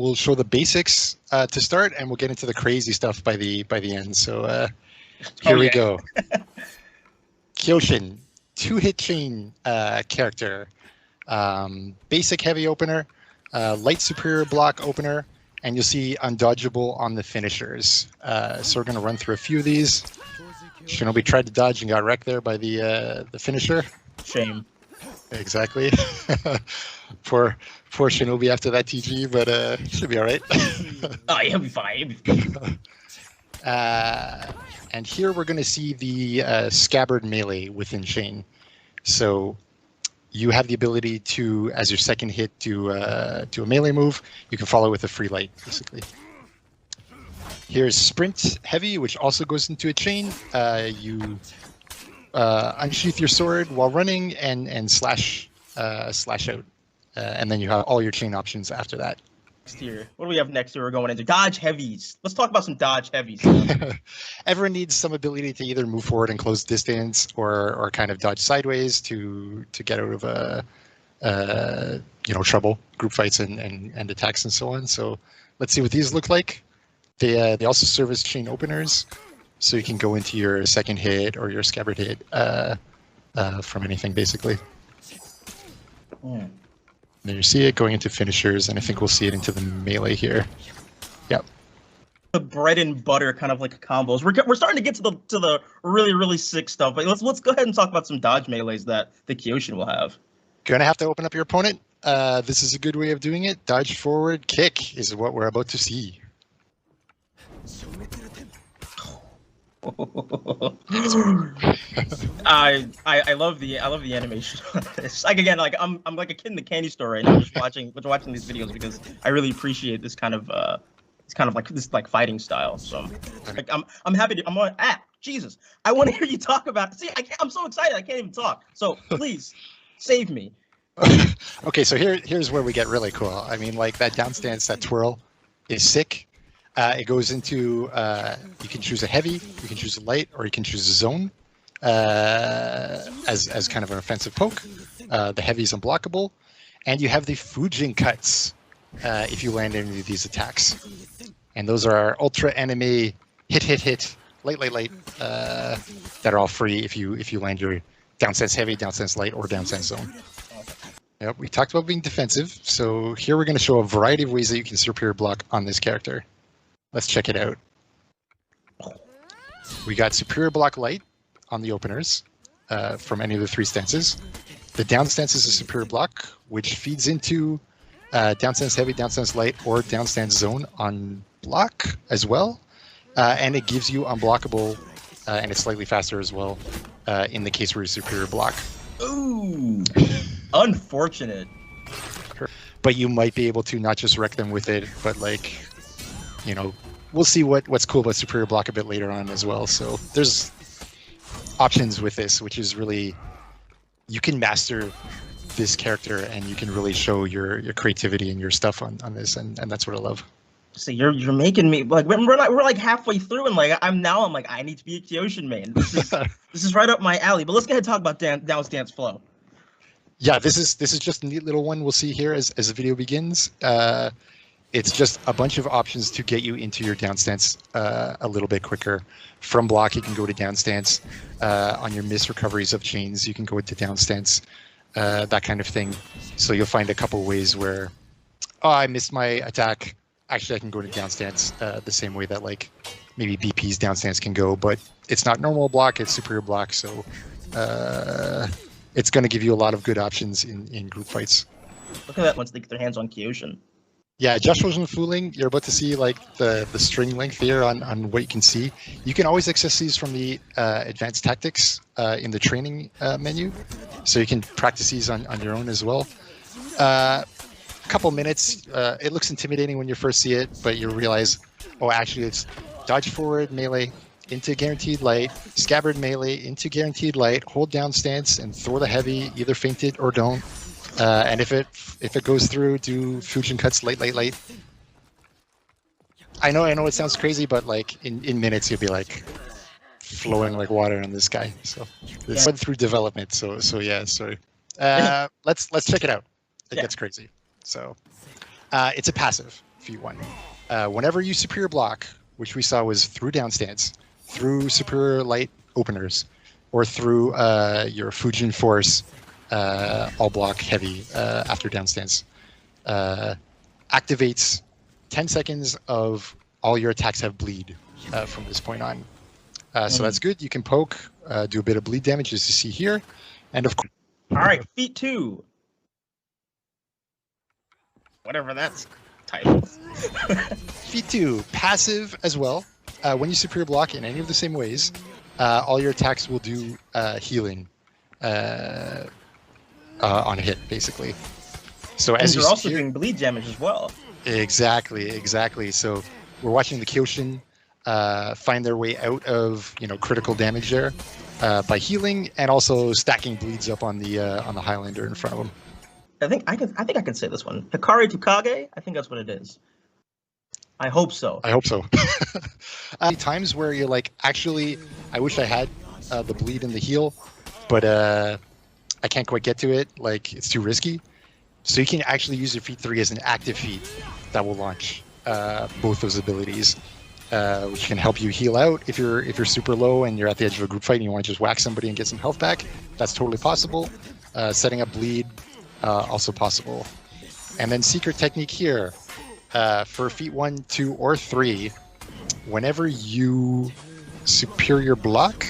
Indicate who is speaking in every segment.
Speaker 1: we'll show the basics to start, and we'll get into the crazy stuff by the end. So here we go. Kyoshin, 2-hit chain character, basic heavy opener, light superior block opener, and you'll see undodgeable on the finishers. So we're going to run through a few of these. Shinobi tried to dodge and got wrecked there by the finisher.
Speaker 2: Shame.
Speaker 1: Exactly. Poor Shinobi after that TG, but should be all right.
Speaker 2: Oh, he'll be fine. He'll be fine.
Speaker 1: And here we're going to see the scabbard melee within chain. So you have the ability to, as your second hit, do a melee move. You can follow with a free light, basically. Here's sprint heavy, which also goes into a chain. You unsheath your sword while running and slash out, and then you have all your chain options after that.
Speaker 2: Next here, what do we have next here? We're going into dodge heavies. Let's talk about some dodge heavies.
Speaker 1: Everyone needs some ability to either move forward and close distance, or kind of dodge sideways to get out of trouble, group fights and attacks and so on. So let's see what these look like. They also serve as chain openers, so you can go into your second hit or your scabbard hit from anything, basically.
Speaker 2: Mm.
Speaker 1: There you see it going into finishers, and I think we'll see it into the melee here. Yep.
Speaker 2: The bread and butter kind of like combos. We're starting to get to the really sick stuff, but let's go ahead and talk about some dodge melees that the Kyoshin will have.
Speaker 1: Gonna have to open up your opponent. This is a good way of doing it. Dodge forward kick is what we're about to see.
Speaker 2: I love the animation on this. Like again, like I'm like a kid in the candy store right now, just watching these videos because I really appreciate this kind of like fighting style. So like I'm happy to Jesus, I want to hear you talk about it. See, I'm so excited I can't even talk. So please save me.
Speaker 1: Okay, so here's where we get really cool. I mean, like that down stance, that twirl is sick. It goes into, you can choose a heavy, you can choose a light, or you can choose a zone as kind of an offensive poke. The heavy is unblockable. And you have the Fujin cuts if you land any of these attacks. And those are ultra enemy, hit, light, that are all free if you land your down stance heavy, down stance light, or down stance zone. Yep, we talked about being defensive. So here we're going to show a variety of ways that you can superior block on this character. Let's check it out. We got superior block light on the openers from any of the 3 stances. The down stance is a superior block, which feeds into down stance heavy, down stance light, or down stance zone on block as well. And it gives you unblockable, and it's slightly faster as well in the case where you superior block.
Speaker 2: Ooh, unfortunate.
Speaker 1: But you might be able to not just wreck them with it, but like, you know, we'll see what's cool about superior block a bit later on as well. So there's options with this, which is really, you can master this character and you can really show your creativity and your stuff on this, and that's what I love.
Speaker 2: So you're making me like we're like halfway through, and like I'm like I need to be a Kyoshin main. This is right up my alley. But let's go ahead and talk about down stance flow.
Speaker 1: Yeah, this is just a neat little one we'll see here as the video begins. It's just a bunch of options to get you into your down stance a little bit quicker. From block, you can go to down stance. On your miss recoveries of chains, you can go into down stance, that kind of thing. So you'll find a couple ways where, I missed my attack. Actually, I can go to down stance the same way that like maybe BP's down stance can go, but it's not normal block, it's superior block. So it's going to give you a lot of good options in group fights.
Speaker 2: Look at that once they get their hands on Kyoshin.
Speaker 1: Yeah, just wasn't fooling. You're about to see like the string length here on what you can see. You can always access these from the advanced tactics in the training menu, so you can practice these on your own as well. Couple minutes. It looks intimidating when you first see it, but you realize, oh, actually it's dodge forward melee into guaranteed light, scabbard melee into guaranteed light, hold down stance and throw the heavy, either feint it or don't. And if it goes through, do Fujin cuts light. I know it sounds crazy, but like in minutes you'll be like flowing like water on this guy. So this went through development. So yeah. So let's check it out. It gets crazy. So it's a passive. feat 1. Whenever you superior block, which we saw was through down stance, through superior light openers, or through your Fujin Force all block heavy after down stance, activates 10 seconds of all your attacks have bleed from this point on. So that's good. You can poke, do a bit of bleed damage, as you see here. And of course.
Speaker 2: All right, feat 2. Whatever that's titled.
Speaker 1: Feat 2, passive as well. When you superior block in any of the same ways, all your attacks will do healing on a hit, basically. So
Speaker 2: And
Speaker 1: as
Speaker 2: you're
Speaker 1: you
Speaker 2: also
Speaker 1: see here,
Speaker 2: doing bleed damage as well.
Speaker 1: Exactly. So we're watching the Kyoshin find their way out of critical damage there by healing and also stacking bleeds up on the Highlander in front of them.
Speaker 2: I think I can say this one. Hikari Tukage. I think that's what it is. I hope so.
Speaker 1: I hope so. Times where you're like, actually, I wish I had the bleed and the heal, but I can't quite get to it. Like, it's too risky. So you can actually use your feat 3 as an active feat that will launch both those abilities, which can help you heal out if you're super low and you're at the edge of a group fight and you want to just whack somebody and get some health back. That's totally possible. Setting up bleed, also possible. And then secret technique here. For feat 1, 2, or 3, whenever you superior block,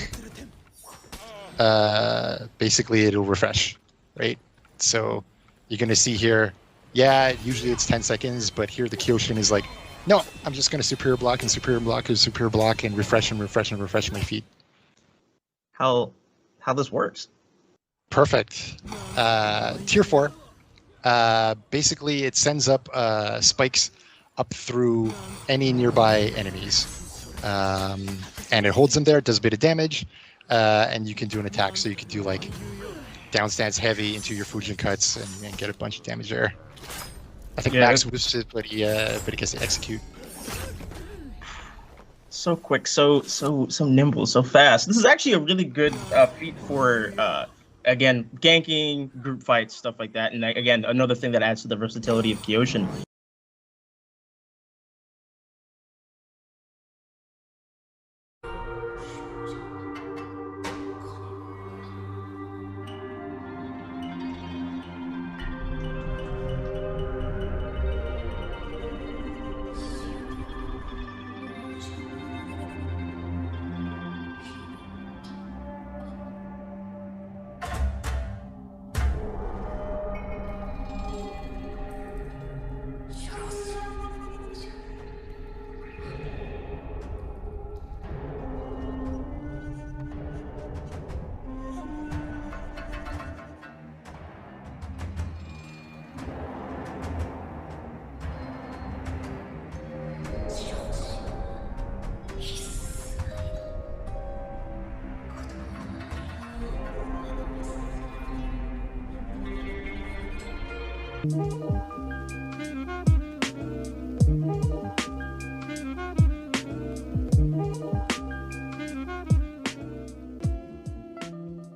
Speaker 1: basically it'll refresh, right? So you're going to see here, usually it's 10 seconds, but here the Kyoshin is like, no, I'm just going to superior block and superior block and superior block and refresh and refresh and refresh my feet.
Speaker 2: How this works?
Speaker 1: Perfect. Tier 4. Basically, it sends up spikes up through any nearby enemies, and it holds them there. It does a bit of damage, and you can do an attack. So you could do like down stance heavy into your Fujin cuts and get a bunch of damage there. I think Max boosts it, but he gets to execute.
Speaker 2: So quick, so nimble, so fast. This is actually a really good feat for again, ganking, group fights, stuff like that. And again, another thing that adds to the versatility of Kyoshin.